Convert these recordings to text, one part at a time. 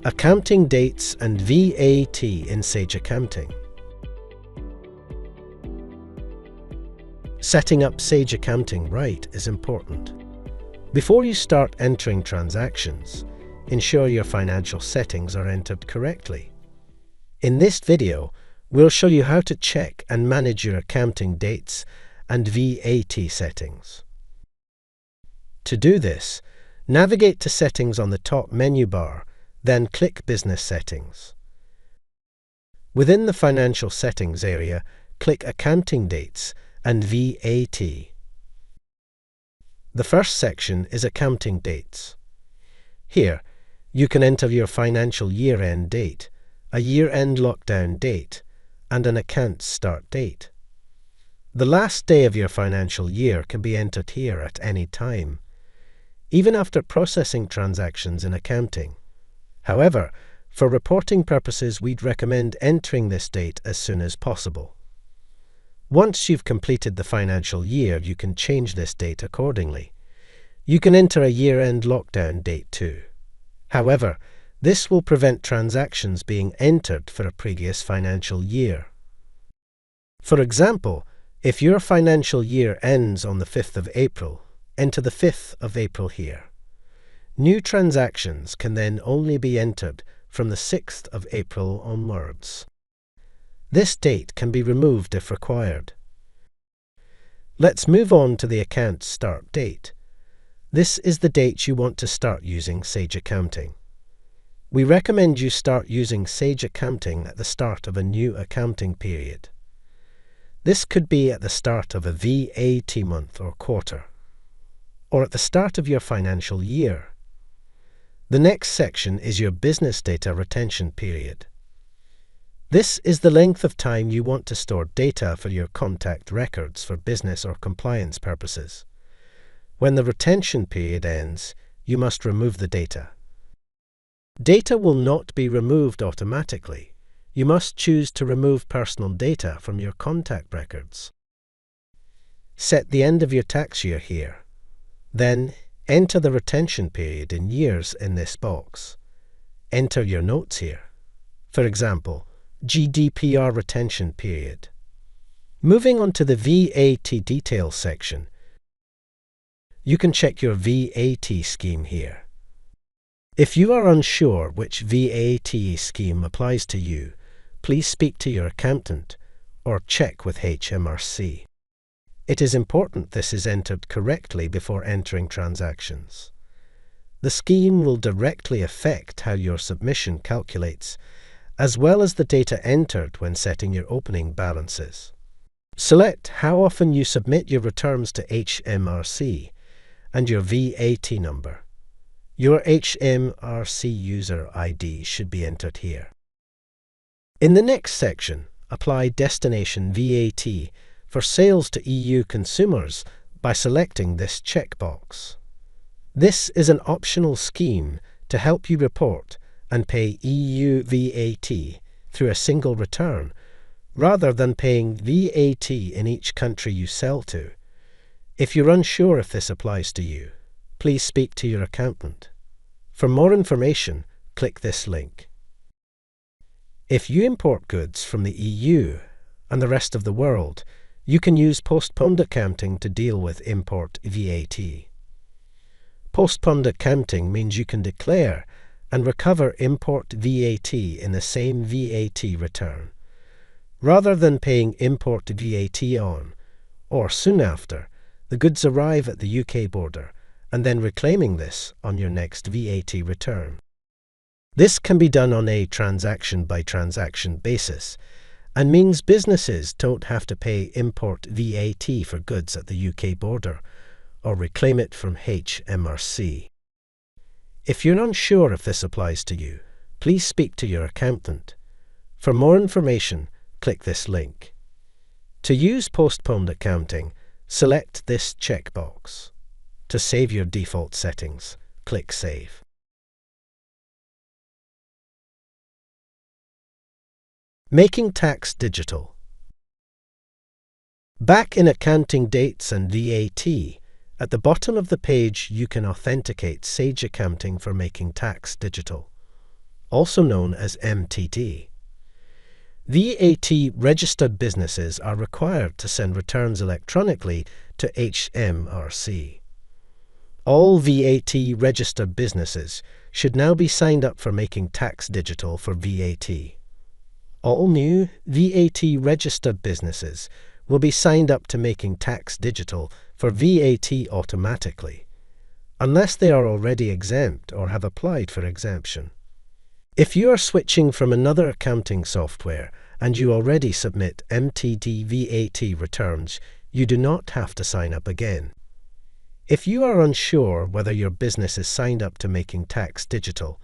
Accounting Dates and VAT in Sage Accounting. Setting up Sage Accounting right is important. Before you start entering transactions, ensure your financial settings are entered correctly. In this video, we'll show you how to check and manage your accounting dates and VAT settings. To do this, navigate to Settings on the top menu bar, then click Business Settings. Within the Financial Settings area, click Accounting Dates and VAT. The first section is Accounting Dates. Here, you can enter your financial year-end date, a year-end lockdown date, and an account start date. The last day of your financial year can be entered here at any time, even after processing transactions in accounting. However, for reporting purposes, we'd recommend entering this date as soon as possible. Once you've completed the financial year, you can change this date accordingly. You can enter a year-end lockdown date too. However, this will prevent transactions being entered for a previous financial year. For example, if your financial year ends on the 5th of April, enter the 5th of April here. New transactions can then only be entered from the 6th of April onwards. This date can be removed if required. Let's move on to the account start date. This is the date you want to start using Sage Accounting. We recommend you start using Sage Accounting at the start of a new accounting period. This could be at the start of a VAT month or quarter, or at the start of your financial year. The next section is your business data retention period. This is the length of time you want to store data for your contact records for business or compliance purposes. When the retention period ends, you must remove the data. Data will not be removed automatically. You must choose to remove personal data from your contact records. Set the end of your tax year here. Then, enter the retention period in years in this box. Enter your notes here. For example, GDPR retention period. Moving on to the VAT details section, you can check your VAT scheme here. If you are unsure which VAT scheme applies to you, please speak to your accountant or check with HMRC. It is important this is entered correctly before entering transactions. The scheme will directly affect how your submission calculates, as well as the data entered when setting your opening balances. Select how often you submit your returns to HMRC and your VAT number. Your HMRC user ID should be entered here. In the next section, apply Destination VAT for sales to EU consumers by selecting this checkbox. This is an optional scheme to help you report and pay EU VAT through a single return, rather than paying VAT in each country you sell to. If you're unsure if this applies to you, please speak to your accountant. For more information, click this link. If you import goods from the EU and the rest of the world, you can use postponed accounting to deal with import VAT. Postponed accounting means you can declare and recover import VAT in the same VAT return, rather than paying import VAT on, or soon after, the goods arrive at the UK border and then reclaiming this on your next VAT return. This can be done on a transaction-by-transaction basis, and means businesses don't have to pay import VAT for goods at the UK border or reclaim it from HMRC. If you're unsure if this applies to you, please speak to your accountant. For more information, click this link. To use postponed accounting, select this checkbox. To save your default settings, click Save. Making tax digital. Back in Accounting Dates and VAT, at the bottom of the page you can authenticate Sage Accounting for making tax digital. also known as MTD. VAT registered businesses are required to send returns electronically to HMRC. All VAT registered businesses should now be signed up for Making Tax Digital for VAT. All new VAT registered businesses will be signed up to Making Tax Digital for VAT automatically, unless they are already exempt or have applied for exemption. If you are switching from another accounting software and you already submit MTD VAT returns, you do not have to sign up again. If you are unsure whether your business is signed up to Making Tax Digital,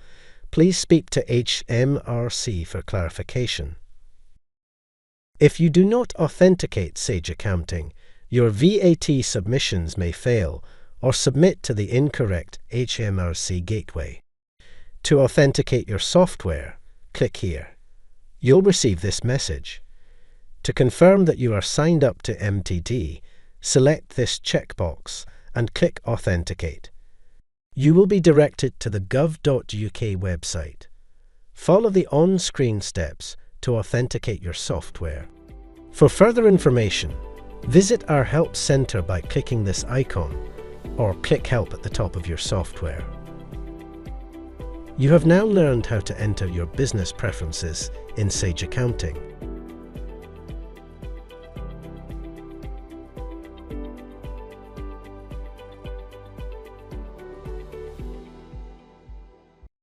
please speak to HMRC for clarification. If you do not authenticate Sage Accounting, your VAT submissions may fail or submit to the incorrect HMRC gateway. To authenticate your software, click here. You'll receive this message. To confirm that you are signed up to MTD, select this checkbox and click Authenticate. You will be directed to the gov.uk website. Follow the on-screen steps to authenticate your software. For further information, visit our Help Centre by clicking this icon or click Help at the top of your software. You have now learned how to enter your business preferences in Sage Accounting.